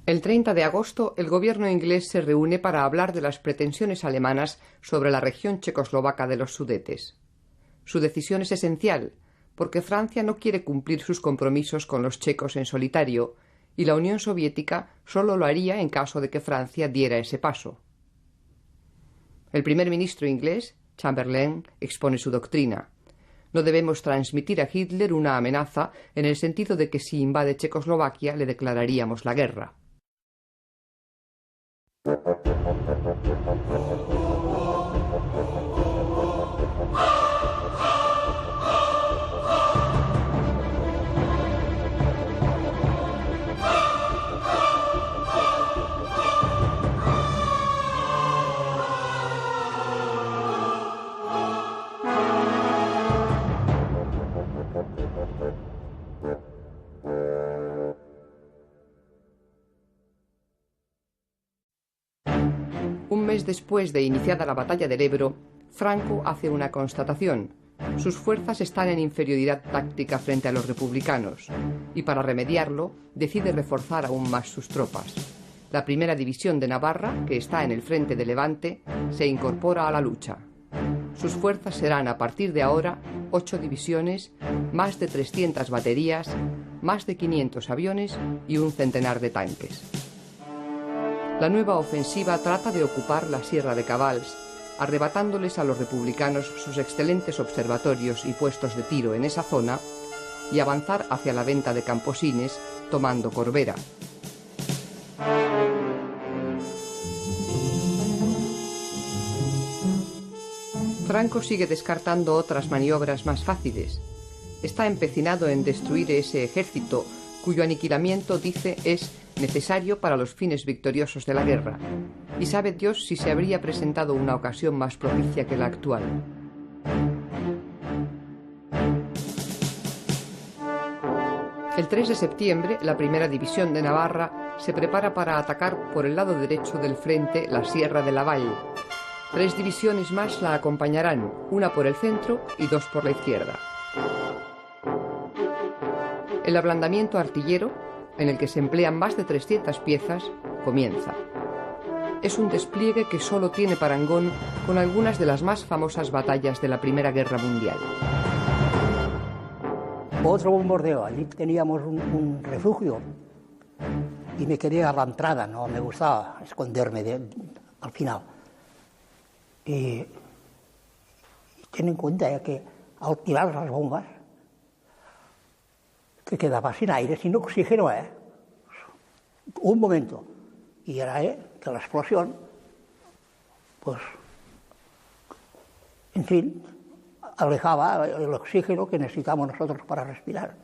El 30 de agosto, el gobierno inglés se reúne para hablar de las pretensiones alemanas sobre la región checoslovaca de los Sudetes. Su decisión es esencial, porque Francia no quiere cumplir sus compromisos con los checos en solitario, y la Unión Soviética solo lo haría en caso de que Francia diera ese paso. El primer ministro inglés, Chamberlain, expone su doctrina. No debemos transmitir a Hitler una amenaza en el sentido de que si invade Checoslovaquia le declararíamos la guerra. Un mes después de iniciada la batalla del Ebro, Franco hace una constatación. Sus fuerzas están en inferioridad táctica frente a los republicanos, y para remediarlo, decide reforzar aún más sus tropas. La primera división de Navarra, que está en el frente de Levante, se incorpora a la lucha. Sus fuerzas serán a partir de ahora 8 divisiones, más de 300 baterías, más de 500 aviones y un centenar de tanques. La nueva ofensiva trata de ocupar la Sierra de Cavals, arrebatándoles a los republicanos sus excelentes observatorios y puestos de tiro en esa zona, y avanzar hacia la venta de Camposines, tomando Corbera. Franco sigue descartando otras maniobras más fáciles. Está empecinado en destruir ese ejército, cuyo aniquilamiento, dice, es necesario para los fines victoriosos de la guerra, y sabe Dios si se habría presentado una ocasión más propicia que la actual. El 3 de septiembre, la primera división de Navarra se prepara para atacar por el lado derecho del frente la Sierra de Laval. 3 divisiones más la acompañarán, una por el centro y 2 por la izquierda. El ablandamiento artillero, en el que se emplean más de 300 piezas, comienza. Es un despliegue que solo tiene parangón con algunas de las más famosas batallas de la Primera Guerra Mundial. Otro bombardeo, allí teníamos un refugio y me quedé a la entrada, no me gustaba esconderme al final. Y ten en cuenta que al tirar las bombas te quedaba sin aire, sin oxígeno, un momento, y era que la explosión, pues, en fin, alejaba el oxígeno que necesitamos nosotros para respirar.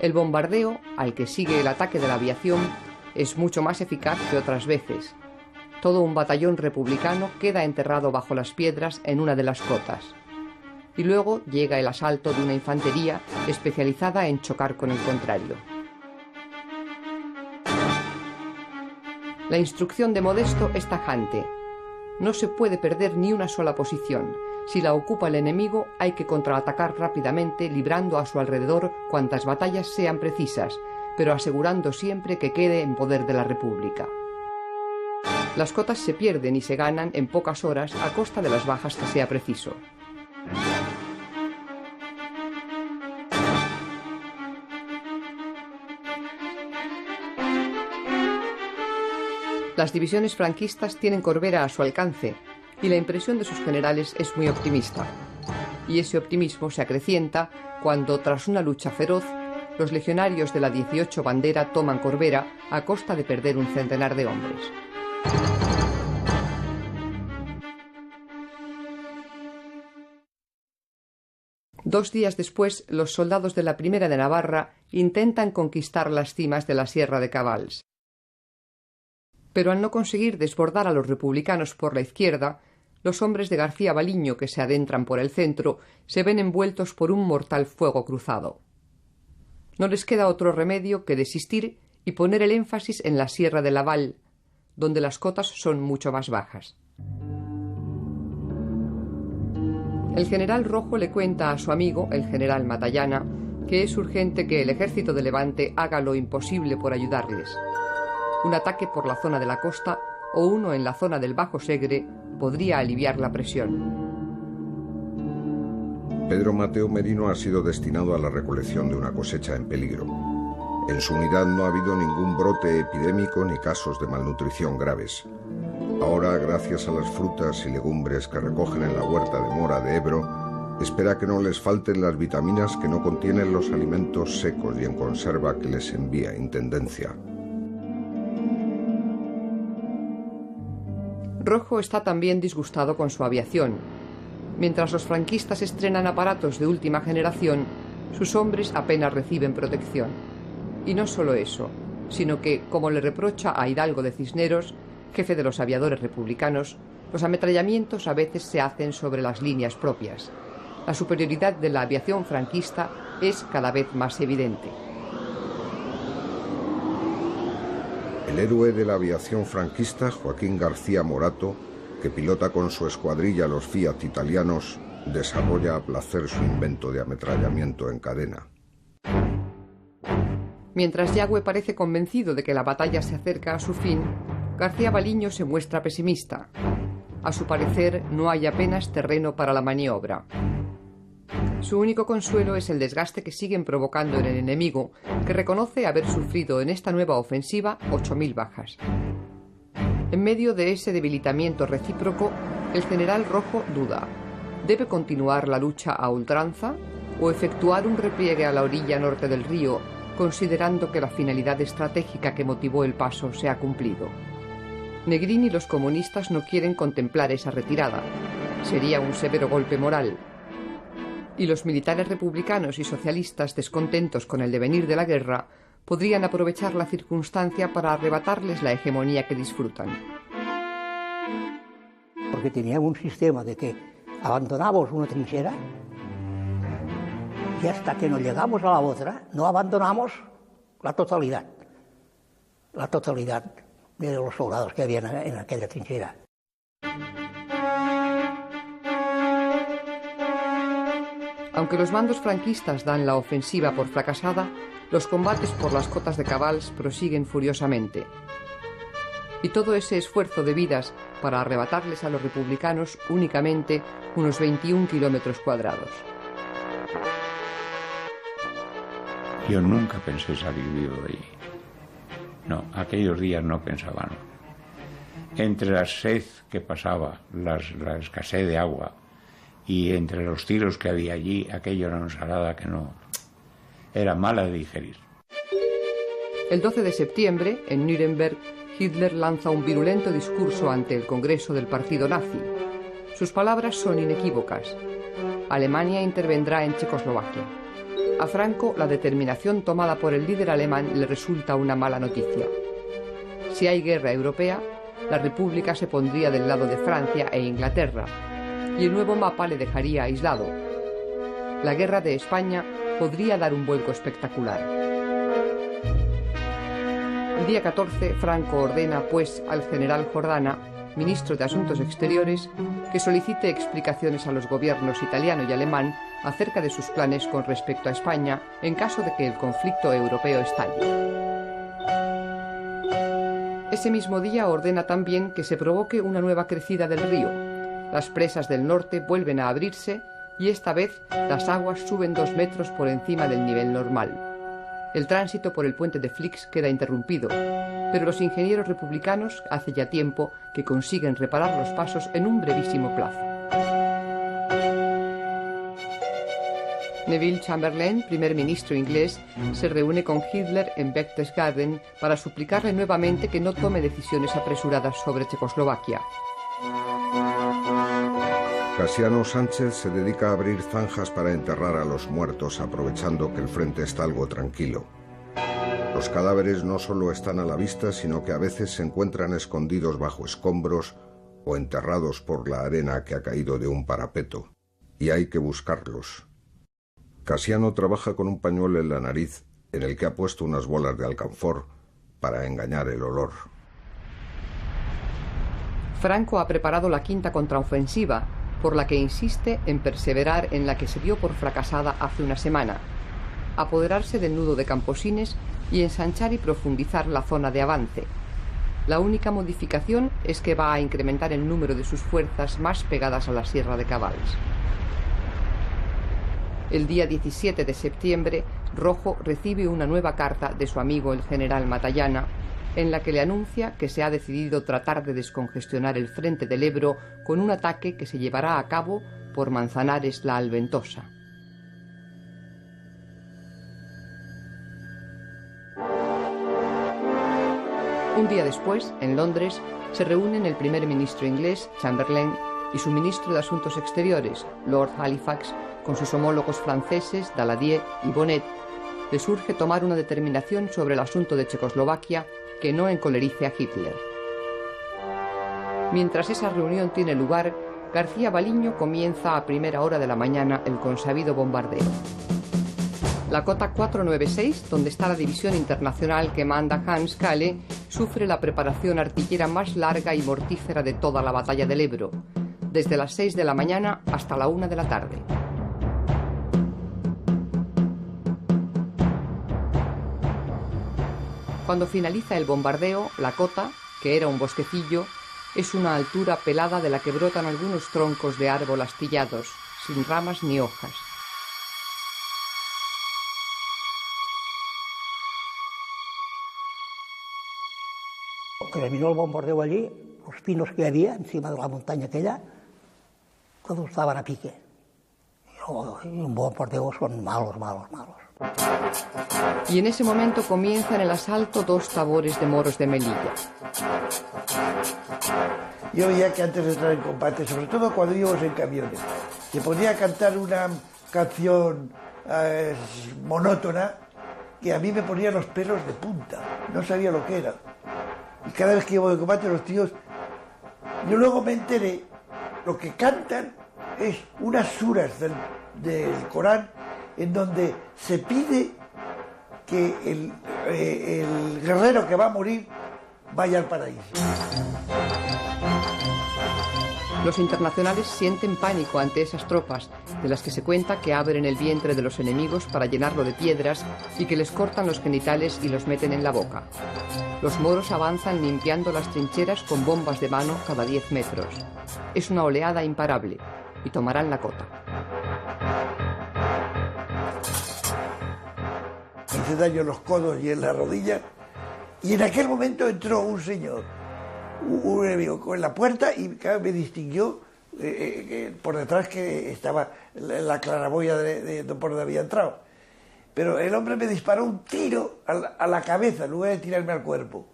El bombardeo, al que sigue el ataque de la aviación, es mucho más eficaz que otras veces. Todo un batallón republicano queda enterrado bajo las piedras en una de las cotas. Y luego llega el asalto de una infantería especializada en chocar con el contrario. La instrucción de Modesto es tajante. No se puede perder ni una sola posición. Si la ocupa el enemigo, hay que contraatacar rápidamente, librando a su alrededor cuantas batallas sean precisas, pero asegurando siempre que quede en poder de la República. Las cotas se pierden y se ganan en pocas horas a costa de las bajas que sea preciso. Las divisiones franquistas tienen Corbera a su alcance y la impresión de sus generales es muy optimista. Y ese optimismo se acrecienta cuando, tras una lucha feroz, los legionarios de la 18 Bandera toman Corbera a costa de perder un centenar de hombres. Dos días después, los soldados de la Primera de Navarra intentan conquistar las cimas de la Sierra de Cavals. Pero al no conseguir desbordar a los republicanos por la izquierda, los hombres de García Baliño que se adentran por el centro se ven envueltos por un mortal fuego cruzado. No les queda otro remedio que desistir y poner el énfasis en la Sierra de Laval, donde las cotas son mucho más bajas. El general Rojo le cuenta a su amigo, el general Matallana, que es urgente que el ejército de Levante haga lo imposible por ayudarles. Un ataque por la zona de la costa o uno en la zona del Bajo Segre podría aliviar la presión. Pedro Mateo Merino ha sido destinado a la recolección de una cosecha en peligro. En su unidad no ha habido ningún brote epidémico ni casos de malnutrición graves. Ahora, gracias a las frutas y legumbres que recogen en la huerta de Mora de Ebro, espera que no les falten las vitaminas que no contienen los alimentos secos y en conserva que les envía Intendencia. Rojo está también disgustado con su aviación. Mientras los franquistas estrenan aparatos de última generación, sus hombres apenas reciben protección. Y no solo eso, sino que, como le reprocha a Hidalgo de Cisneros, jefe de los aviadores republicanos, los ametrallamientos a veces se hacen sobre las líneas propias. La superioridad de la aviación franquista es cada vez más evidente. El héroe de la aviación franquista, Joaquín García Morato, que pilota con su escuadrilla los Fiat italianos, desarrolla a placer su invento de ametrallamiento en cadena. Mientras Yagüe parece convencido de que la batalla se acerca a su fin, García Baliño se muestra pesimista. A su parecer, no hay apenas terreno para la maniobra. Su único consuelo es el desgaste que siguen provocando en el enemigo, que reconoce haber sufrido en esta nueva ofensiva 8.000 bajas. En medio de ese debilitamiento recíproco, el general Rojo duda. ¿Debe continuar la lucha a ultranza o efectuar un repliegue a la orilla norte del río, considerando que la finalidad estratégica que motivó el paso se ha cumplido? Negrín y los comunistas no quieren contemplar esa retirada. Sería un severo golpe moral. Y los militares republicanos y socialistas, descontentos con el devenir de la guerra, podrían aprovechar la circunstancia para arrebatarles la hegemonía que disfrutan. Porque tenían un sistema de que abandonamos una trinchera y hasta que no llegamos a la otra no abandonamos la totalidad de los soldados que había en aquella trinchera. Aunque los mandos franquistas dan la ofensiva por fracasada, los combates por las cotas de Cabals prosiguen furiosamente. Y todo ese esfuerzo de vidas para arrebatarles a los republicanos únicamente unos 21 kilómetros cuadrados. Yo nunca pensé salir vivo de allí. No, aquellos días no pensaba, no. Entre la sed que pasaba, la escasez de agua, y entre los tiros que había allí, aquello era una ensalada que no... era mala de digerir. El 12 de septiembre, en Nuremberg, Hitler lanza un virulento discurso ante el Congreso del Partido Nazi. Sus palabras son inequívocas. Alemania intervendrá en Checoslovaquia. A Franco, la determinación tomada por el líder alemán le resulta una mala noticia. Si hay guerra europea, la República se pondría del lado de Francia e Inglaterra, y el nuevo mapa le dejaría aislado. La guerra de España podría dar un vuelco espectacular. El día 14, Franco ordena, pues, al general Jordana, ministro de Asuntos Exteriores, que solicite explicaciones a los gobiernos italiano y alemán acerca de sus planes con respecto a España en caso de que el conflicto europeo estalle. Ese mismo día ordena también que se provoque una nueva crecida del río. Las presas del norte vuelven a abrirse y esta vez las aguas suben 2 metros por encima del nivel normal. El tránsito por el puente de Flix queda interrumpido, pero los ingenieros republicanos hace ya tiempo que consiguen reparar los pasos en un brevísimo plazo. Neville Chamberlain, primer ministro inglés, se reúne con Hitler en Berchtesgaden para suplicarle nuevamente que no tome decisiones apresuradas sobre Checoslovaquia. Casiano Sánchez se dedica a abrir zanjas para enterrar a los muertos, aprovechando que el frente está algo tranquilo. Los cadáveres no solo están a la vista, sino que a veces se encuentran escondidos bajo escombros o enterrados por la arena que ha caído de un parapeto, y hay que buscarlos. Casiano trabaja con un pañuelo en la nariz, en el que ha puesto unas bolas de alcanfor para engañar el olor. Franco ha preparado la quinta contraofensiva, por la que insiste en perseverar en la que se dio por fracasada hace una semana, apoderarse del nudo de Camposines y ensanchar y profundizar la zona de avance, La única modificación es que va a incrementar el número de sus fuerzas más pegadas a la Sierra de Cabals. El día 17 de septiembre, Rojo recibe una nueva carta de su amigo el general Matallana, en la que le anuncia que se ha decidido tratar de descongestionar el frente del Ebro con un ataque que se llevará a cabo por Manzanares la Alventosa. Un día después, en Londres, se reúnen el primer ministro inglés, Chamberlain, y su ministro de Asuntos Exteriores, Lord Halifax, con sus homólogos franceses, Daladier y Bonnet. Les surge tomar una determinación sobre el asunto de Checoslovaquia que no encolerice a Hitler. Mientras esa reunión tiene lugar, García Baliño comienza a primera hora de la mañana el consabido bombardeo. La cota 496, donde está la división internacional que manda Hans Kahle, sufre la preparación artillera más larga y mortífera de toda la batalla del Ebro, desde las 6 de la mañana hasta la 1 de la tarde. Cuando finaliza el bombardeo, la cota, que era un bosquecillo, es una altura pelada de la que brotan algunos troncos de árbol astillados, sin ramas ni hojas. Terminó el bombardeo allí, los pinos que había encima de la montaña aquella, todos estaban a pique. Y un bombardeo son malos, malos, malos. Y en ese momento comienzan el asalto 2 tabores de moros de Melilla. Yo veía que antes de entrar en combate, sobre todo cuando íbamos en camiones, se ponía a cantar una canción monótona que a mí me ponía los pelos de punta, no sabía lo que era. Y cada vez que íbamos en combate los tíos, yo luego me enteré, lo que cantan es unas suras del Corán en donde se pide que el guerrero que va a morir vaya al paraíso. Los internacionales sienten pánico ante esas tropas, de las que se cuenta que abren el vientre de los enemigos para llenarlo de piedras y que les cortan los genitales y los meten en la boca. Los moros avanzan limpiando las trincheras con bombas de mano cada 10 metros. Es una oleada imparable y tomarán la cota. Me hice daño en los codos y en la rodilla, y en aquel momento entró un señor, un enemigo, con la puerta, y me distinguió por detrás que estaba la claraboya de por donde había entrado. Pero el hombre me disparó un tiro a la cabeza en lugar de tirarme al cuerpo.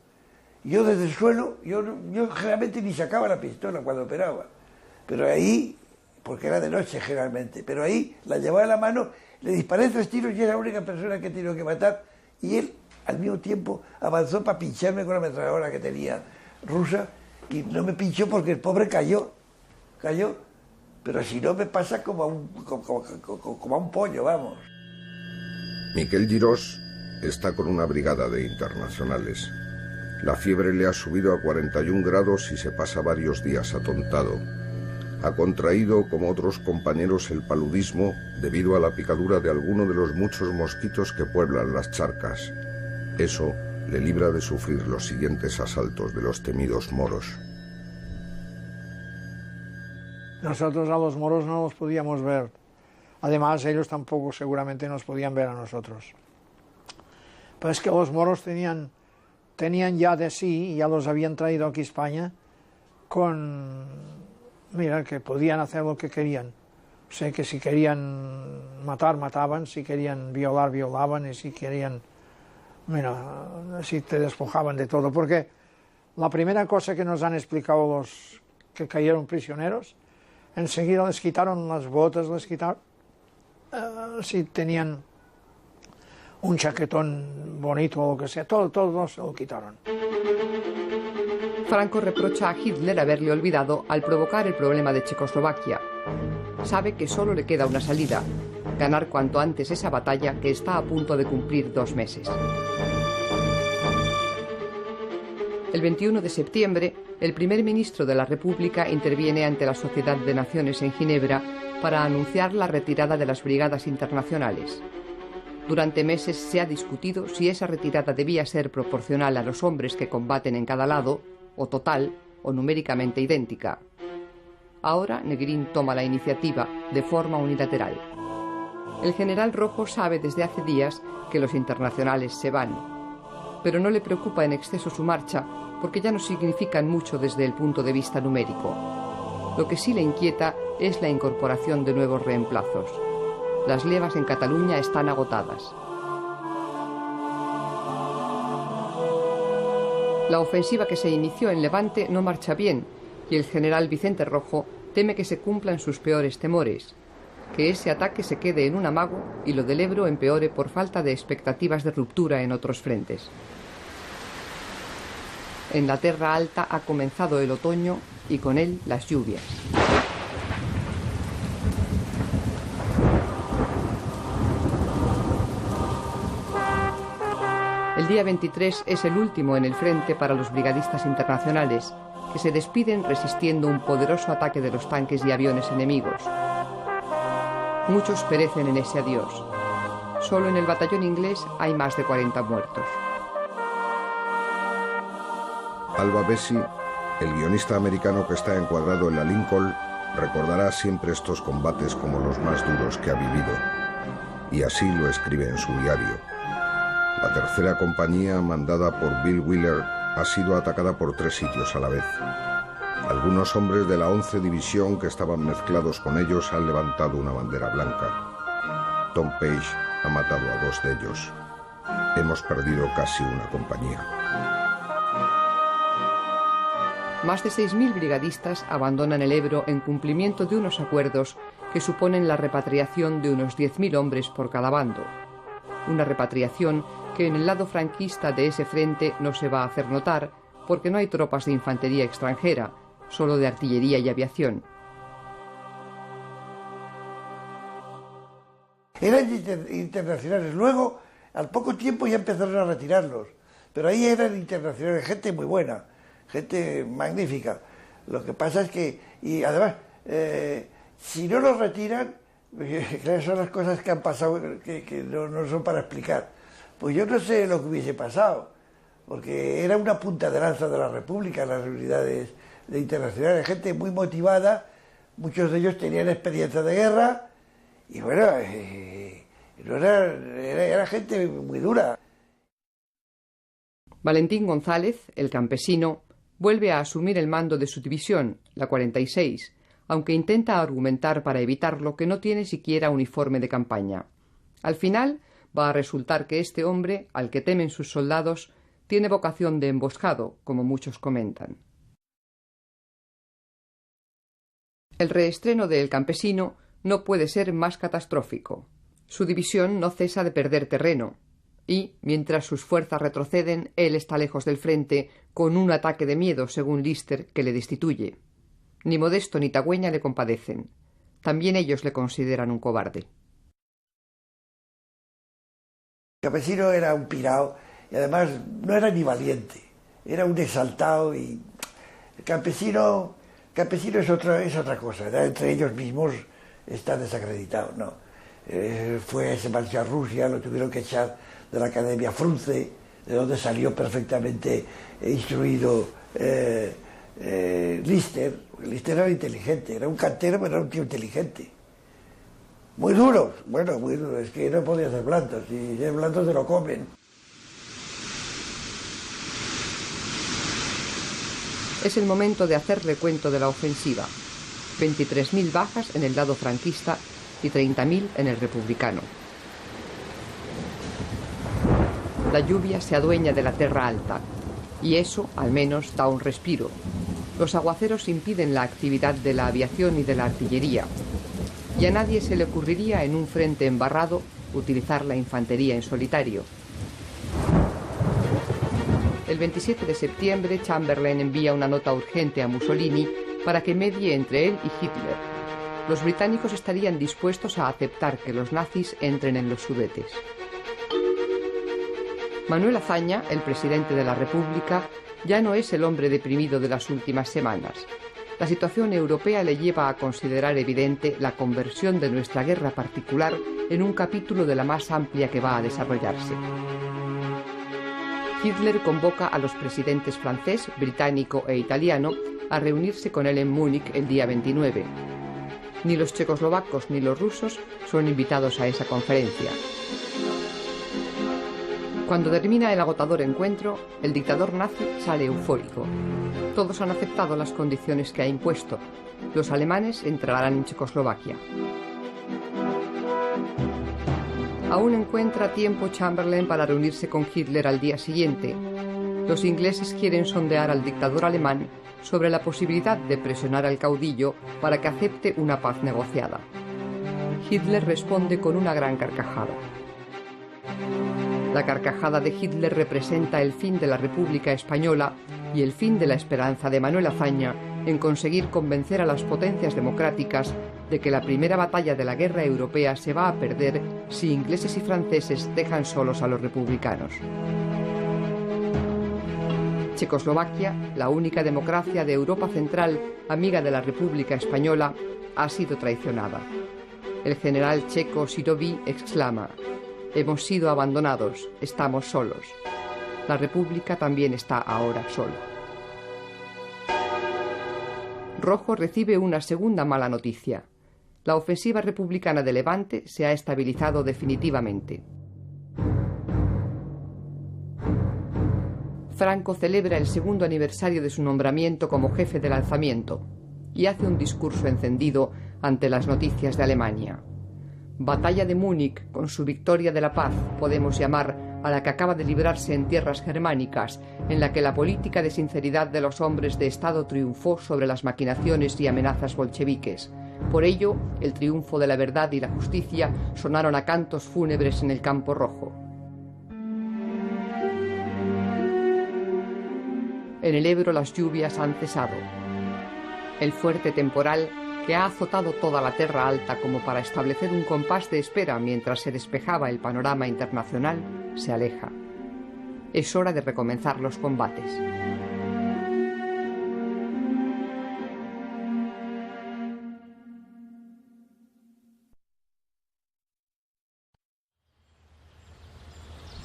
Yo desde el suelo, yo generalmente ni sacaba la pistola cuando operaba, pero ahí, porque era de noche generalmente, pero ahí la llevaba en la mano, le disparé 3 tiros y era la única persona que he tenido que matar, y él al mismo tiempo avanzó para pincharme con la ametralladora que tenía rusa, y no me pinchó porque el pobre cayó, pero si no me pasa como a un pollo, vamos. Miquel Girós está con una brigada de internacionales. La fiebre le ha subido a 41 grados y se pasa varios días atontado. Ha contraído, como otros compañeros, el paludismo debido a la picadura de alguno de los muchos mosquitos que pueblan las charcas. Eso le libra de sufrir los siguientes asaltos de los temidos moros. Nosotros a los moros no los podíamos ver. Además, ellos tampoco seguramente nos podían ver a nosotros. Pero es que los moros tenían ya de sí, ya los habían traído aquí a España, mira, que podían hacer lo que querían. O sea, que si querían matar, mataban, si querían violar, violaban, y si querían, mira, si te despojaban de todo. Porque la primera cosa que nos han explicado los que cayeron prisioneros, enseguida les quitaron las botas, les quitaron, si tenían un chaquetón bonito o lo que sea, todo se lo quitaron. Franco reprocha a Hitler haberle olvidado al provocar el problema de Checoslovaquia. Sabe que solo le queda una salida: ganar cuanto antes esa batalla que está a punto de cumplir 2 meses. El 21 de septiembre, el primer ministro de la República interviene ante la Sociedad de Naciones en Ginebra para anunciar la retirada de las brigadas internacionales. Durante meses se ha discutido si esa retirada debía ser proporcional a los hombres que combaten en cada lado, o total, o numéricamente idéntica. Ahora Negrín toma la iniciativa de forma unilateral. El general Rojo sabe desde hace días que los internacionales se van, pero no le preocupa en exceso su marcha porque ya no significan mucho desde el punto de vista numérico. Lo que sí le inquieta es la incorporación de nuevos reemplazos. Las levas en Cataluña están agotadas. La ofensiva que se inició en Levante no marcha bien y el general Vicente Rojo teme que se cumplan sus peores temores, que ese ataque se quede en un amago y lo del Ebro empeore por falta de expectativas de ruptura en otros frentes. En la Terra Alta ha comenzado el otoño y con él las lluvias. El día 23 es el último en el frente para los brigadistas internacionales, que se despiden resistiendo un poderoso ataque de los tanques y aviones enemigos. Muchos perecen en ese adiós. Solo en el batallón inglés hay más de 40 muertos. Alva Bessie, el guionista americano que está encuadrado en la Lincoln, recordará siempre estos combates como los más duros que ha vivido. Y así lo escribe en su diario. La tercera compañía, mandada por Bill Wheeler, ha sido atacada por 3 sitios a la vez. Algunos hombres de la 11 División que estaban mezclados con ellos han levantado una bandera blanca. Tom Page ha matado a 2 de ellos. Hemos perdido casi una compañía. Más de 6.000 brigadistas abandonan el Ebro en cumplimiento de unos acuerdos que suponen la repatriación de unos 10.000 hombres por cada bando. Una repatriación que en el lado franquista de ese frente no se va a hacer notar porque no hay tropas de infantería extranjera, solo de artillería y aviación. Eran internacionales. Luego, al poco tiempo ya empezaron a retirarlos, pero ahí eran internacionales, gente muy buena, gente magnífica. Lo que pasa es que, y además, si no los retiran, claro, son las cosas que han pasado que no son para explicar. Pues yo no sé lo que hubiese pasado, porque era una punta de lanza de la República, las unidades de internacionales, gente muy motivada, muchos de ellos tenían experiencia de guerra, y bueno, era gente muy dura. Valentín González, el campesino, vuelve a asumir el mando de su división, la 46, aunque intenta argumentar para evitarlo que no tiene siquiera uniforme de campaña. Al final, va a resultar que este hombre, al que temen sus soldados, tiene vocación de emboscado, como muchos comentan. El reestreno de El Campesino no puede ser más catastrófico. Su división no cesa de perder terreno, y, mientras sus fuerzas retroceden, él está lejos del frente, con un ataque de miedo, según Lister, que le destituye. Ni Modesto ni Tagüeña le compadecen. También ellos le consideran un cobarde. El campesino era un pirao y además no era ni valiente, era un exaltado y el campesino es otra cosa, ¿verdad? Entre ellos mismos está desacreditado, ¿no? Se marchó a Rusia, lo tuvieron que echar de la Academia Frunze, de donde salió perfectamente instruido Lister. Lister era inteligente, era un cantero, pero era un tío inteligente. Muy duro, bueno, muy duro, es que no podía ser blando, si es blando se lo comen. Es el momento de hacer recuento de la ofensiva. 23.000 bajas en el lado franquista y 30.000 en el republicano. La lluvia se adueña de la Terra Alta, y eso, al menos, da un respiro. Los aguaceros impiden la actividad de la aviación y de la artillería, y a nadie se le ocurriría en un frente embarrado utilizar la infantería en solitario. El 27 de septiembre, Chamberlain envía una nota urgente a Mussolini para que medie entre él y Hitler. Los británicos estarían dispuestos a aceptar que los nazis entren en los Sudetes. Manuel Azaña, el presidente de la República, ya no es el hombre deprimido de las últimas semanas. La situación europea le lleva a considerar evidente la conversión de nuestra guerra particular en un capítulo de la más amplia que va a desarrollarse. Hitler convoca a los presidentes francés, británico e italiano a reunirse con él en Múnich el día 29. Ni los checoslovacos ni los rusos son invitados a esa conferencia. Cuando termina el agotador encuentro, el dictador nazi sale eufórico. Todos han aceptado las condiciones que ha impuesto. Los alemanes entrarán en Checoslovaquia. Aún encuentra tiempo Chamberlain para reunirse con Hitler al día siguiente. Los ingleses quieren sondear al dictador alemán sobre la posibilidad de presionar al caudillo para que acepte una paz negociada. Hitler responde con una gran carcajada. La carcajada de Hitler representa el fin de la República Española y el fin de la esperanza de Manuel Azaña en conseguir convencer a las potencias democráticas de que la primera batalla de la guerra europea se va a perder si ingleses y franceses dejan solos a los republicanos. Checoslovaquia, la única democracia de Europa Central amiga de la República Española, ha sido traicionada. El general checo Siroví exclama: «Hemos sido abandonados, estamos solos. La República también está ahora sola». Rojo recibe una segunda mala noticia. La ofensiva republicana de Levante se ha estabilizado definitivamente. Franco celebra el segundo aniversario de su nombramiento como jefe del alzamiento y hace un discurso encendido ante las noticias de Alemania. Batalla de Múnich, con su victoria de la paz, podemos llamar a la que acaba de librarse en tierras germánicas, en la que la política de sinceridad de los hombres de Estado triunfó sobre las maquinaciones y amenazas bolcheviques. Por ello, el triunfo de la verdad y la justicia sonaron a cantos fúnebres en el Campo Rojo. En el Ebro las lluvias han cesado. El fuerte temporal, que ha azotado toda la Terra Alta como para establecer un compás de espera mientras se despejaba el panorama internacional, se aleja. Es hora de recomenzar los combates.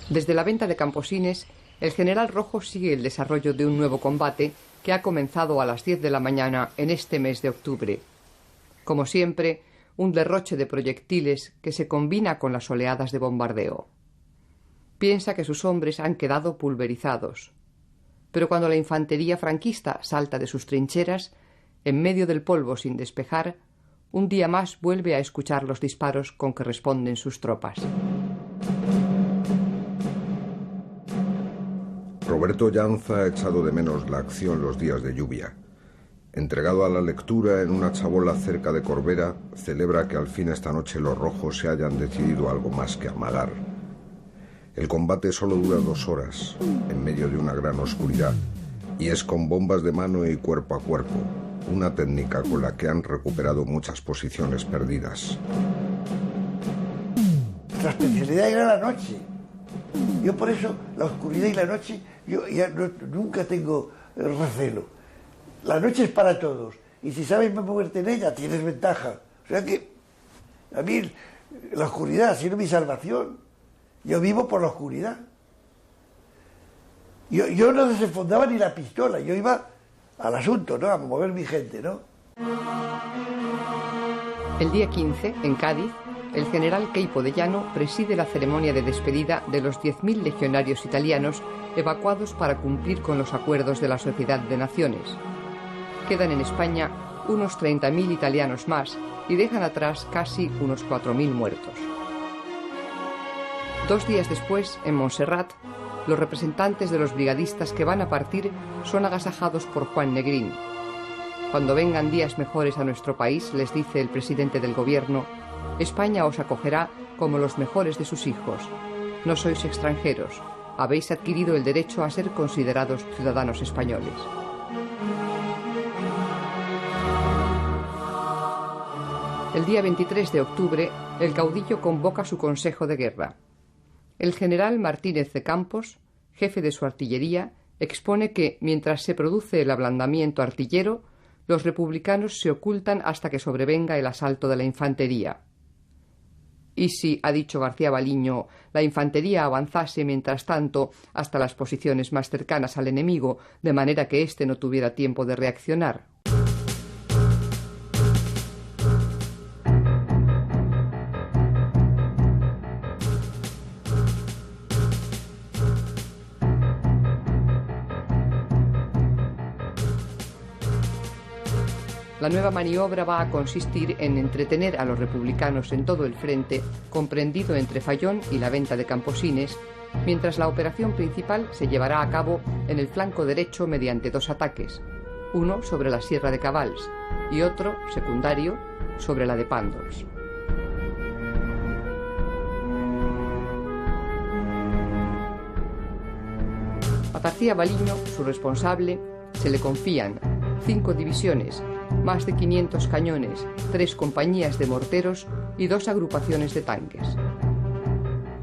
Desde la venta de Camposines, el general Rojo sigue el desarrollo de un nuevo combate que ha comenzado a las 10 de la mañana en este mes de octubre. Como siempre, un derroche de proyectiles que se combina con las oleadas de bombardeo. Piensa que sus hombres han quedado pulverizados. Pero cuando la infantería franquista salta de sus trincheras, en medio del polvo sin despejar, un día más vuelve a escuchar los disparos con que responden sus tropas. Roberto Llanza ha echado de menos la acción los días de lluvia. Entregado a la lectura en una chabola cerca de Corbera, celebra que al fin esta noche los rojos se hayan decidido algo más que amagar. El combate solo dura 2 horas, en medio de una gran oscuridad, y es con bombas de mano y cuerpo a cuerpo, una técnica con la que han recuperado muchas posiciones perdidas. Nuestra especialidad era la noche. Yo por eso, la oscuridad y la noche, yo ya nunca tengo recelo. La noche es para todos, y si sabes moverte en ella, tienes ventaja. O sea que, a mí, la oscuridad ha sido mi salvación. Yo vivo por la oscuridad. Yo no desenfundaba ni la pistola, yo iba al asunto, ¿no? A mover mi gente, ¿no? El día 15, en Cádiz, el general Queipo de Llano preside la ceremonia de despedida de los 10.000 legionarios italianos evacuados para cumplir con los acuerdos de la Sociedad de Naciones. Quedan en España unos 30.000 italianos más y dejan atrás casi unos 4.000 muertos. 2 días después, en Montserrat, los representantes de los brigadistas que van a partir son agasajados por Juan Negrín. Cuando vengan días mejores a nuestro país, les dice el presidente del gobierno, España os acogerá como los mejores de sus hijos. No sois extranjeros, habéis adquirido el derecho a ser considerados ciudadanos españoles. El día 23 de octubre, el caudillo convoca su consejo de guerra. El general Martínez de Campos, jefe de su artillería, expone que, mientras se produce el ablandamiento artillero, los republicanos se ocultan hasta que sobrevenga el asalto de la infantería. Y si, ha dicho García Baliño, la infantería avanzase mientras tanto hasta las posiciones más cercanas al enemigo, de manera que éste no tuviera tiempo de reaccionar. La nueva maniobra va a consistir en entretener a los republicanos en todo el frente, comprendido entre Fayón y la venta de Camposines, mientras la operación principal se llevará a cabo en el flanco derecho mediante dos ataques, uno sobre la Sierra de Cabals y otro, secundario, sobre la de Pàndols. A García Baliño, su responsable, se le confían 5 divisiones, más de 500 cañones, 3 compañías de morteros y 2 agrupaciones de tanques.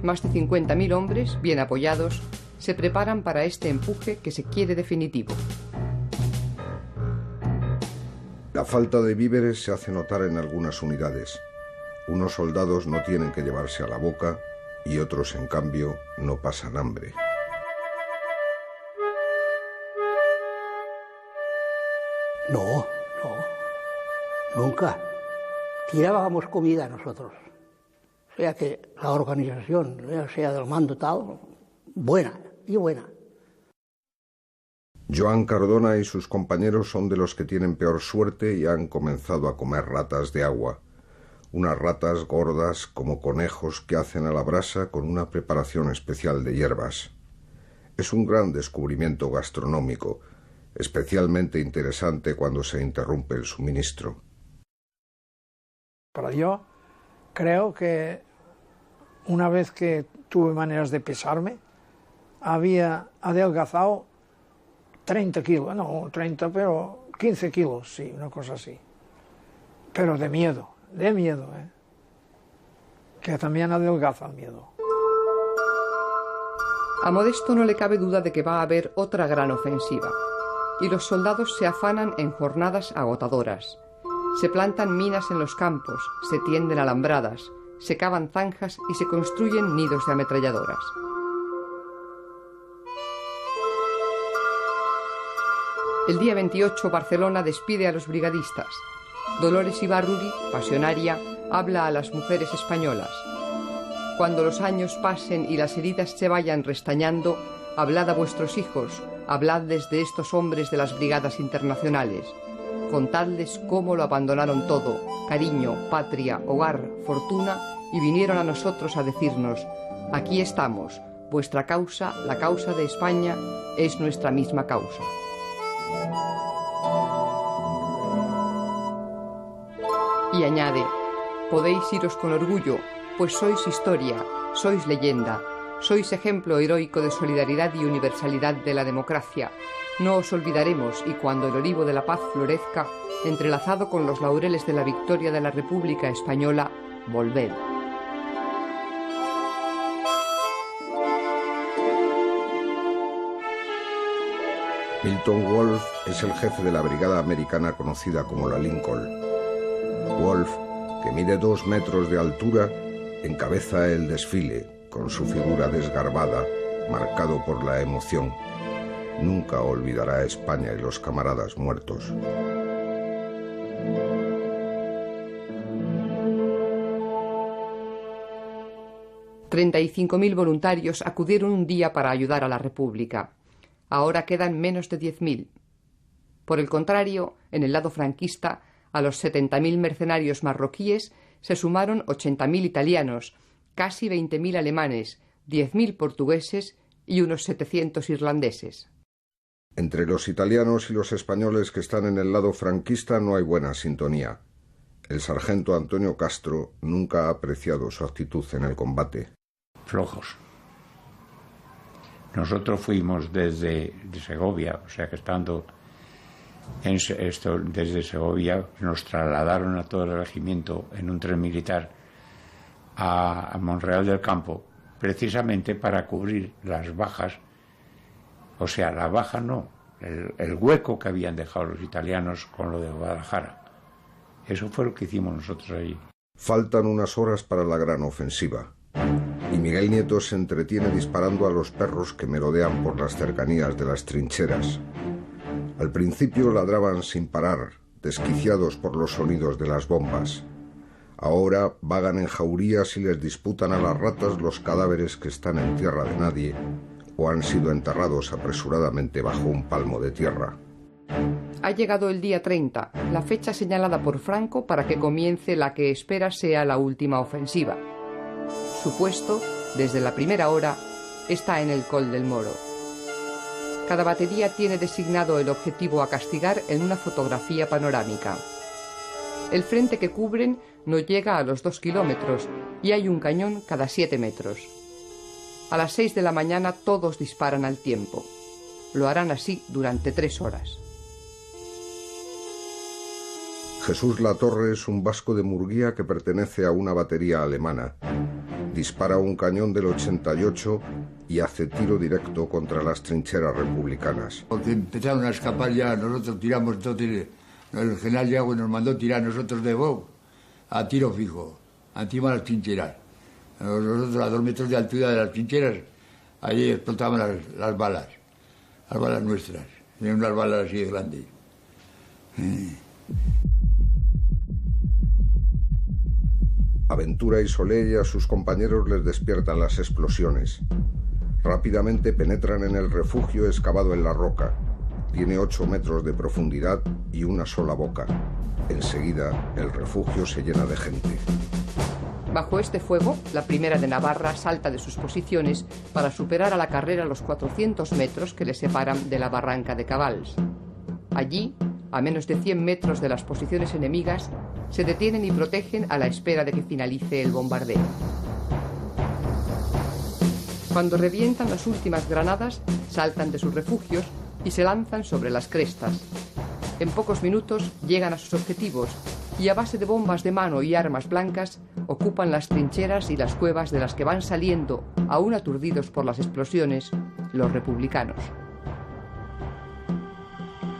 Más de 50.000 hombres, bien apoyados, se preparan para este empuje que se quiere definitivo. La falta de víveres se hace notar en algunas unidades. Unos soldados no tienen que llevarse a la boca y otros, en cambio, no pasan hambre. No, nunca. Tirábamos comida nosotros. O sea que la organización, sea del mando tal, buena y buena. Joan Cardona y sus compañeros son de los que tienen peor suerte y han comenzado a comer ratas de agua. Unas ratas gordas como conejos que hacen a la brasa con una preparación especial de hierbas. Es un gran descubrimiento gastronómico, especialmente interesante cuando se interrumpe el suministro. Pero yo creo que una vez que tuve maneras de pesarme, había adelgazado 30 kilos, no 30, pero 15 kilos, sí, una cosa así. Pero de miedo, que también adelgaza el miedo. A Modesto no le cabe duda de que va a haber otra gran ofensiva, y los soldados se afanan en jornadas agotadoras. Se plantan minas en los campos, se tienden alambradas, se cavan zanjas y se construyen nidos de ametralladoras. El día 28 Barcelona despide a los brigadistas. Dolores Ibarruri, pasionaria, habla a las mujeres españolas. Cuando los años pasen y las heridas se vayan restañando, hablad a vuestros hijos, habladles de estos hombres de las brigadas internacionales. Contadles cómo lo abandonaron todo, cariño, patria, hogar, fortuna, y vinieron a nosotros a decirnos: aquí estamos, vuestra causa, la causa de España, es nuestra misma causa. Y añade: podéis iros con orgullo, pues sois historia, sois leyenda, sois ejemplo heroico de solidaridad y universalidad de la democracia. No os olvidaremos, y cuando el olivo de la paz florezca, entrelazado con los laureles de la victoria de la República Española, volved. Milton Wolfe es el jefe de la brigada americana conocida como la Lincoln. Wolfe, que mide 2 metros de altura, encabeza el desfile, con su figura desgarbada, marcado por la emoción. Nunca olvidará a España y los camaradas muertos. $35.000 voluntarios acudieron un día para ayudar a la República. Ahora quedan menos de 10.000. Por el contrario, en el lado franquista, a los 70.000 mercenarios marroquíes se sumaron 80.000 italianos, casi 20.000 alemanes, 10.000 portugueses y unos 700 irlandeses. Entre los italianos y los españoles que están en el lado franquista no hay buena sintonía. El sargento Antonio Castro nunca ha apreciado su actitud en el combate. Flojos. Nosotros fuimos desde Segovia, o sea que estando desde Segovia nos trasladaron a todo el regimiento en un tren militar a Monreal del Campo, precisamente para cubrir las bajas, o sea, la baja no, el hueco que habían dejado los italianos con lo de Guadalajara. Eso fue lo que hicimos nosotros allí. Faltan unas horas para la gran ofensiva, y Miguel Nieto se entretiene disparando a los perros que merodean por las cercanías de las trincheras. Al principio ladraban sin parar, desquiciados por los sonidos de las bombas. Ahora vagan en jaurías y les disputan a las ratas los cadáveres que están en tierra de nadie o han sido enterrados apresuradamente bajo un palmo de tierra. Ha llegado el día 30, la fecha señalada por Franco para que comience la que espera sea la última ofensiva. Su puesto, desde la primera hora, está en el Col del Moro. Cada batería tiene designado el objetivo a castigar en una fotografía panorámica. El frente que cubren no llega a los 2 kilómetros y hay un cañón cada 7 metros. A las 6 de la mañana todos disparan al tiempo. Lo harán así durante 3 horas. Jesús Latorre es un vasco de Murguía que pertenece a una batería alemana. Dispara un cañón del 88 y hace tiro directo contra las trincheras republicanas. Porque empezaron a escapar ya, nosotros tiramos, entonces el general Yagüe nos mandó tirar nosotros de Bou a tiro fijo, encima de las trincheras. Nosotros a 2 metros de altura de las trincheras, allí explotaban las balas nuestras, eran unas balas así de grandes. Aventura y Soler y a sus compañeros les despiertan las explosiones. Rápidamente penetran en el refugio excavado en la roca. Tiene 8 metros de profundidad y una sola boca. Enseguida, el refugio se llena de gente. Bajo este fuego, la primera de Navarra salta de sus posiciones para superar a la carrera los 400 metros que le separan de la barranca de Cabals. Allí, a menos de 100 metros de las posiciones enemigas, se detienen y protegen a la espera de que finalice el bombardeo. Cuando revientan las últimas granadas, saltan de sus refugios y se lanzan sobre las crestas. En pocos minutos llegan a sus objetivos y a base de bombas de mano y armas blancas ocupan las trincheras y las cuevas de las que van saliendo, aún aturdidos por las explosiones, los republicanos.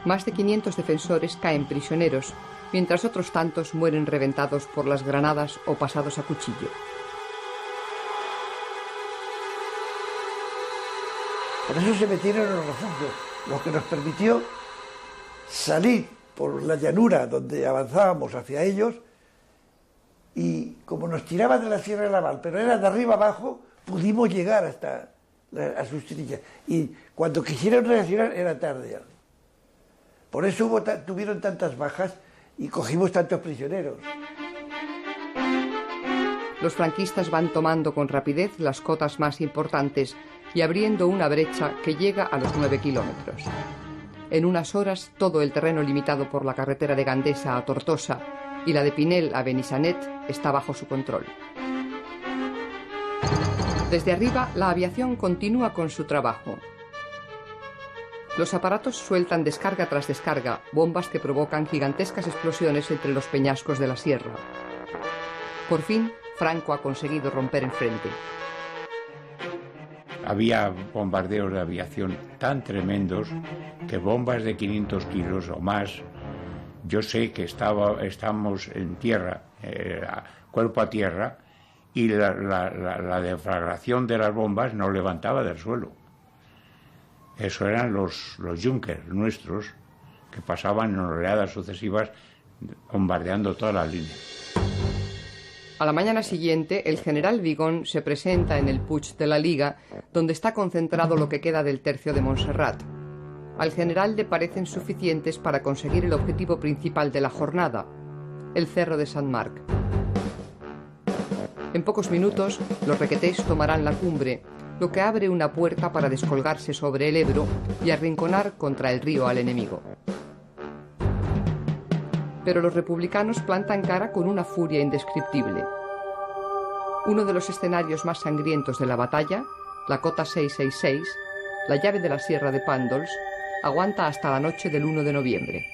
Más de 500 defensores caen prisioneros, mientras otros tantos mueren reventados por las granadas o pasados a cuchillo. Por eso se metieron en los refugios, lo que nos permitió salir por la llanura donde avanzábamos hacia ellos, y como nos tiraban de la Sierra de Laval, pero era de arriba abajo, pudimos llegar hasta a sus trincheras. Y cuando quisieron reaccionar era tarde ya. Por eso tuvieron tantas bajas y cogimos tantos prisioneros. Los franquistas van tomando con rapidez las cotas más importantes y abriendo una brecha que llega a los 9 kilómetros. En unas horas, todo el terreno limitado por la carretera de Gandesa a Tortosa y la de Pinel a Benissanet está bajo su control. Desde arriba, la aviación continúa con su trabajo. Los aparatos sueltan descarga tras descarga, bombas que provocan gigantescas explosiones entre los peñascos de la sierra. Por fin, Franco ha conseguido romper el frente. Había bombardeos de aviación tan tremendos que bombas de 500 kilos o más, yo sé que estamos en tierra, cuerpo a tierra, y la deflagración de las bombas no levantaba del suelo. Eso eran los Junkers nuestros, que pasaban en oleadas sucesivas bombardeando todas las líneas. A la mañana siguiente, el general Vigón se presenta en el Puig de la Liga, donde está concentrado lo que queda del tercio de Montserrat. Al general le parecen suficientes para conseguir el objetivo principal de la jornada, el Cerro de Sant Marc. En pocos minutos, los requetés tomarán la cumbre, lo que abre una puerta para descolgarse sobre el Ebro y arrinconar contra el río al enemigo. Pero los republicanos plantan cara con una furia indescriptible. Uno de los escenarios más sangrientos de la batalla, la cota 666, la llave de la Sierra de Pàndols, aguanta hasta la noche del 1 de noviembre.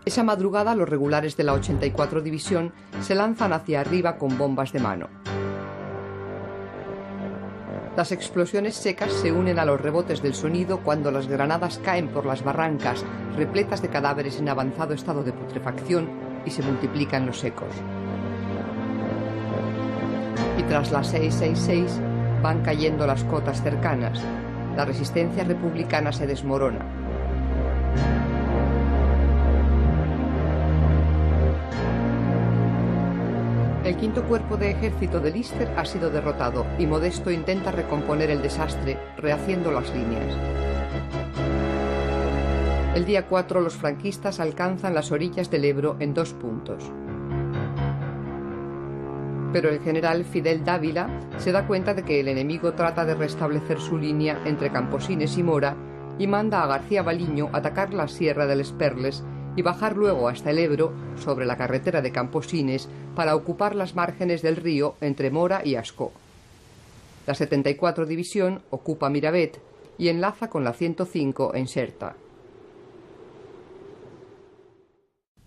Esa madrugada los regulares de la 84 División se lanzan hacia arriba con bombas de mano. Las explosiones secas se unen a los rebotes del sonido cuando las granadas caen por las barrancas, repletas de cadáveres en avanzado estado de putrefacción, y se multiplican los ecos. Y tras las 666 van cayendo las cotas cercanas. La resistencia republicana se desmorona. El quinto cuerpo de ejército de Lister ha sido derrotado y Modesto intenta recomponer el desastre, rehaciendo las líneas. El día 4 los franquistas alcanzan las orillas del Ebro en 2 puntos. Pero el general Fidel Dávila se da cuenta de que el enemigo trata de restablecer su línea entre Camposines y Mora y manda a García Baliño atacar la Sierra del Esperles y bajar luego hasta el Ebro, sobre la carretera de Camposines, para ocupar las márgenes del río entre Mora y Ascó. La 74 División ocupa Miravet y enlaza con la 105 en Xerta.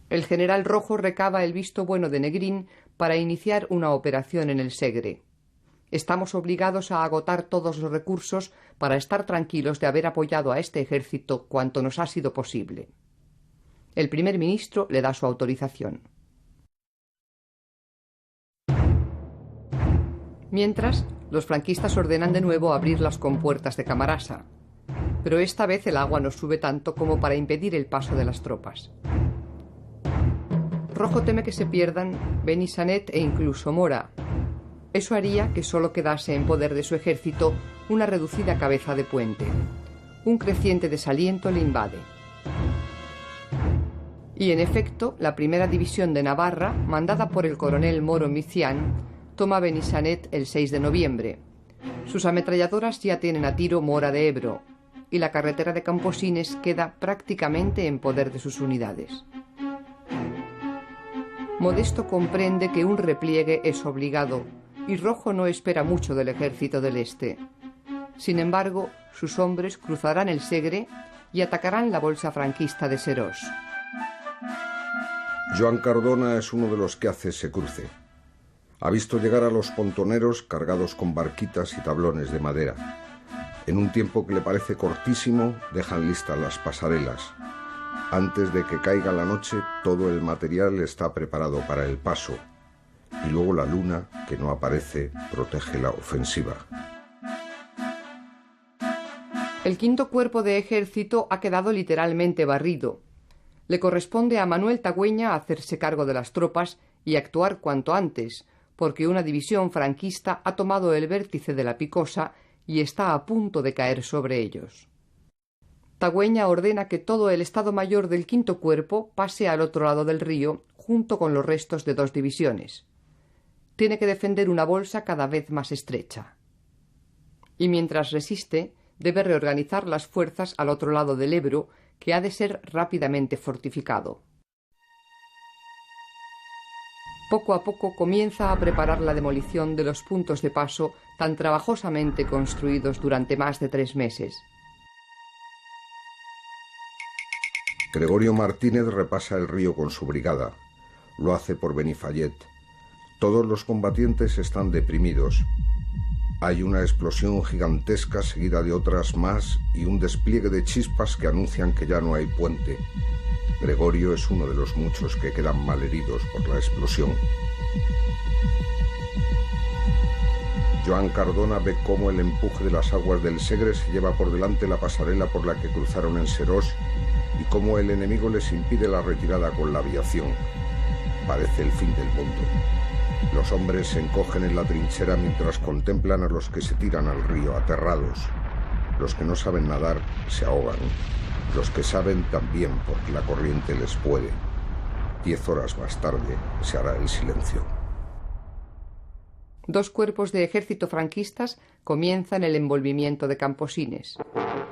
El general Rojo recaba el visto bueno de Negrín para iniciar una operación en el Segre. Estamos obligados a agotar todos los recursos para estar tranquilos de haber apoyado a este ejército cuanto nos ha sido posible. El primer ministro le da su autorización. Mientras, los franquistas ordenan de nuevo abrir las compuertas de Camarasa, pero esta vez el agua no sube tanto como para impedir el paso de las tropas. Rojo teme que se pierdan Benissanet e incluso Mora. Eso haría que solo quedase en poder de su ejército una reducida cabeza de puente. Un creciente desaliento le invade. Y en efecto, la primera división de Navarra, mandada por el coronel Moro Micián, toma Benissanet el 6 de noviembre. Sus ametralladoras ya tienen a tiro Mora de Ebro, y la carretera de Camposines queda prácticamente en poder de sus unidades. Modesto comprende que un repliegue es obligado, y Rojo no espera mucho del ejército del Este. Sin embargo, sus hombres cruzarán el Segre y atacarán la bolsa franquista de Serós. Joan Cardona es uno de los que hace ese cruce. Ha visto llegar a los pontoneros cargados con barquitas y tablones de madera. En un tiempo que le parece cortísimo, dejan listas las pasarelas. Antes de que caiga la noche, todo el material está preparado para el paso. Y luego la luna, que no aparece, protege la ofensiva. El quinto cuerpo de ejército ha quedado literalmente barrido. Le corresponde a Manuel Tagüeña hacerse cargo de las tropas y actuar cuanto antes, porque una división franquista ha tomado el vértice de la Picosa y está a punto de caer sobre ellos. Tagüeña ordena que todo el Estado Mayor del quinto cuerpo pase al otro lado del río junto con los restos de 2 divisiones. Tiene que defender una bolsa cada vez más estrecha. Y mientras resiste, debe reorganizar las fuerzas al otro lado del Ebro, que ha de ser rápidamente fortificado. Poco a poco comienza a preparar la demolición de los puntos de paso tan trabajosamente construidos durante más de 3 meses. Gregorio Martínez repasa el río con su brigada. Lo hace por Benifallet. Todos los combatientes están deprimidos. Hay una explosión gigantesca seguida de otras más y un despliegue de chispas que anuncian que ya no hay puente. Gregorio es uno de los muchos que quedan malheridos por la explosión. Joan Cardona ve cómo el empuje de las aguas del Segre se lleva por delante la pasarela por la que cruzaron en Serós y cómo el enemigo les impide la retirada con la aviación. Parece el fin del mundo. Los hombres se encogen en la trinchera mientras contemplan a los que se tiran al río aterrados. Los que no saben nadar se ahogan. Los que saben también porque la corriente les puede. 10 horas más tarde se hará el silencio. 2 cuerpos de ejército franquistas comienzan el envolvimiento de Camposines.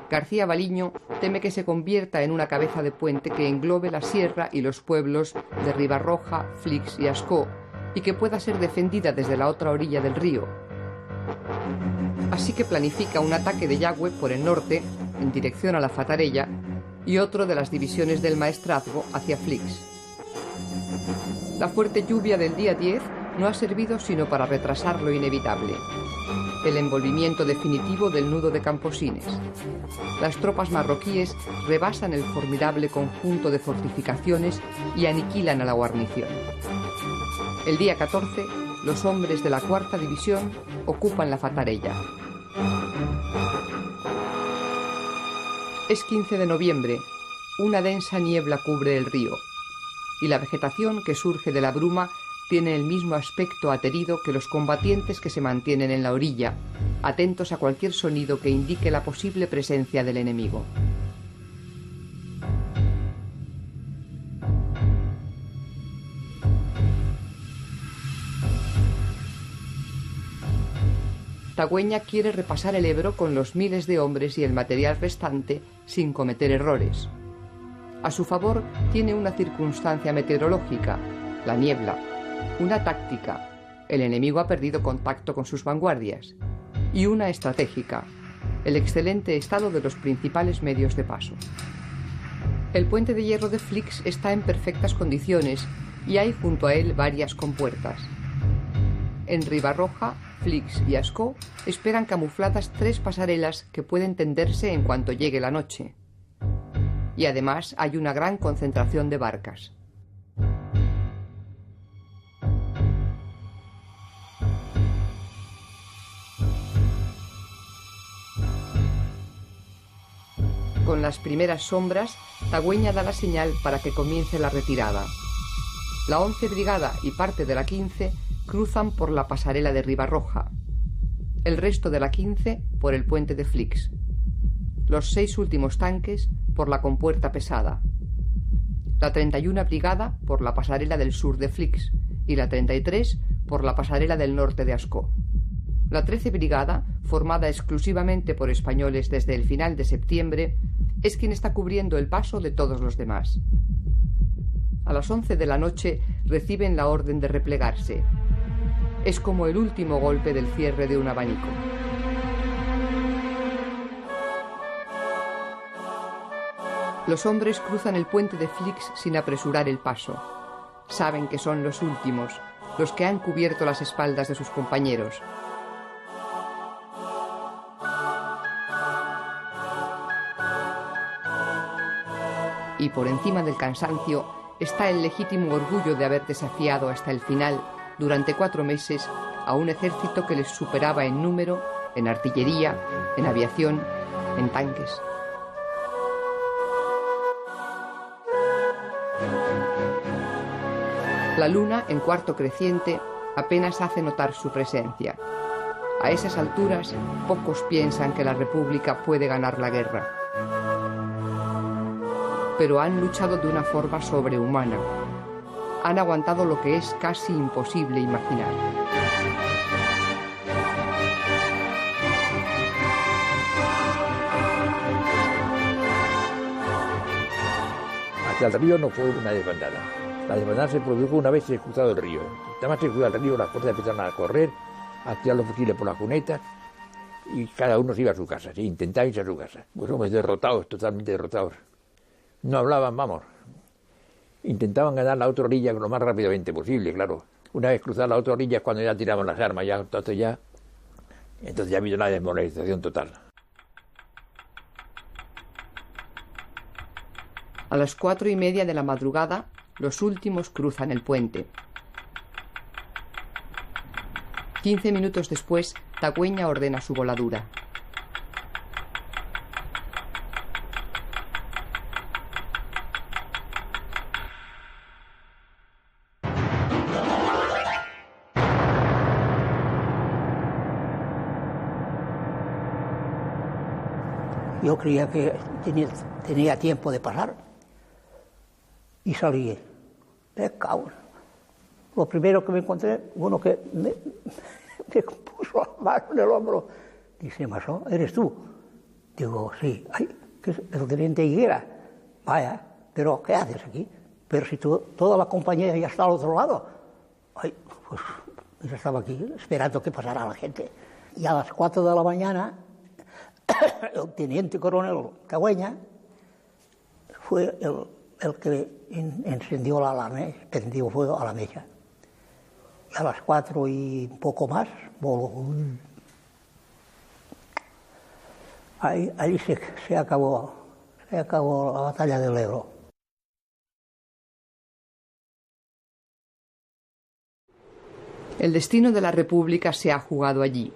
García Baliño teme que se convierta en una cabeza de puente que englobe la sierra y los pueblos de Ribarroja, Flix y Ascó, y que pueda ser defendida desde la otra orilla del río. Así que planifica un ataque de Yagüe por el norte, en dirección a la Fatarella, y otro de las divisiones del Maestrazgo hacia Flix. La fuerte lluvia del día 10 no ha servido sino para retrasar lo inevitable. el envolvimiento definitivo del nudo de Camposines. Las tropas marroquíes rebasan el formidable conjunto de fortificaciones y aniquilan a la guarnición. El día 14, los hombres de la 4ª División ocupan la Fatarella. Es 15 de noviembre, una densa niebla cubre el río, y la vegetación que surge de la bruma tiene el mismo aspecto aterido que los combatientes que se mantienen en la orilla, atentos a cualquier sonido que indique la posible presencia del enemigo. Tagüeña quiere repasar el Ebro con los miles de hombres y el material restante sin cometer errores. A su favor tiene una circunstancia meteorológica, la niebla, una táctica, el enemigo ha perdido contacto con sus vanguardias, y una estratégica, el excelente estado de los principales medios de paso. El puente de hierro de Flix está en perfectas condiciones y hay junto a él varias compuertas. En Ribarroja, Flix y Ascó esperan camufladas 3 pasarelas que pueden tenderse en cuanto llegue la noche. Y además hay una gran concentración de barcas. Con las primeras sombras, Tagüeña da la señal para que comience la retirada. La 11 Brigada y parte de la 15 cruzan por la pasarela de Ribarroja. El resto de la 15 por el puente de Flix. Los 6 últimos tanques por la compuerta pesada. La 31 Brigada por la pasarela del sur de Flix y la 33 por la pasarela del norte de Ascó. La 13 Brigada, formada exclusivamente por españoles desde el final de septiembre, es quien está cubriendo el paso de todos los demás. A las 11 de la noche reciben la orden de replegarse. Es como el último golpe del cierre de un abanico. Los hombres cruzan el puente de Flix sin apresurar el paso. Saben que son los últimos, los que han cubierto las espaldas de sus compañeros. Y por encima del cansancio está el legítimo orgullo de haber desafiado hasta el final, durante 4 meses, a un ejército que les superaba en número, en artillería, en aviación, en tanques. La luna, en cuarto creciente, apenas hace notar su presencia. A esas alturas, pocos piensan que la República puede ganar la guerra. Pero han luchado de una forma sobrehumana. Han aguantado lo que es casi imposible imaginar. Hacia el río no fue una desbandada. La desbandada se produjo una vez se cruzado el río. Nada más se cruzó el río, las fuerzas empezaron a correr, a tirar los fusiles por las cunetas y cada uno se iba a su casa, ¿sí? Intentaba irse a su casa. Pues hombres derrotados, totalmente derrotados. No hablaban, vamos. Intentaban ganar la otra orilla lo más rápidamente posible, claro. Una vez cruzada la otra orilla es cuando ya tiraban las armas, entonces ya ha habido una desmoralización total. A las 4:30 de la madrugada, los últimos cruzan el puente. 15 minutos después, Tagüeña ordena su voladura. Yo creía que tenía tiempo de pasar y salí. Lo primero que me encontré, uno que me puso la mano en el hombro, dice, Masó, ¿eres tú? Digo, sí. Ay, que es el teniente Higuera. Vaya, pero ¿qué haces aquí? Pero si toda la compañía ya está al otro lado. Ay, pues yo estaba aquí esperando que pasara la gente. Y a las 4 de la mañana, el teniente coronel Tagüeña fue el que encendió la alarma, prendió fuego a la mecha. Y a las 4 y un poco más voló. Ahí se acabó la batalla del Ebro. El destino de la República se ha jugado allí,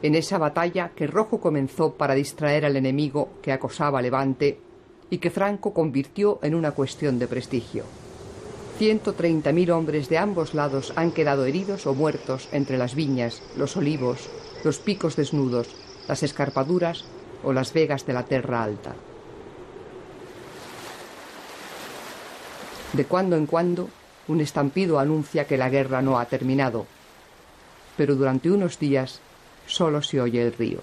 en esa batalla que Rojo comenzó para distraer al enemigo que acosaba a Levante y que Franco convirtió en una cuestión de prestigio. 130.000 hombres de ambos lados han quedado heridos o muertos entre las viñas, los olivos, los picos desnudos, las escarpaduras o las vegas de la Terra Alta. De cuando en cuando, un estampido anuncia que la guerra no ha terminado, pero durante unos días solo se oye el río.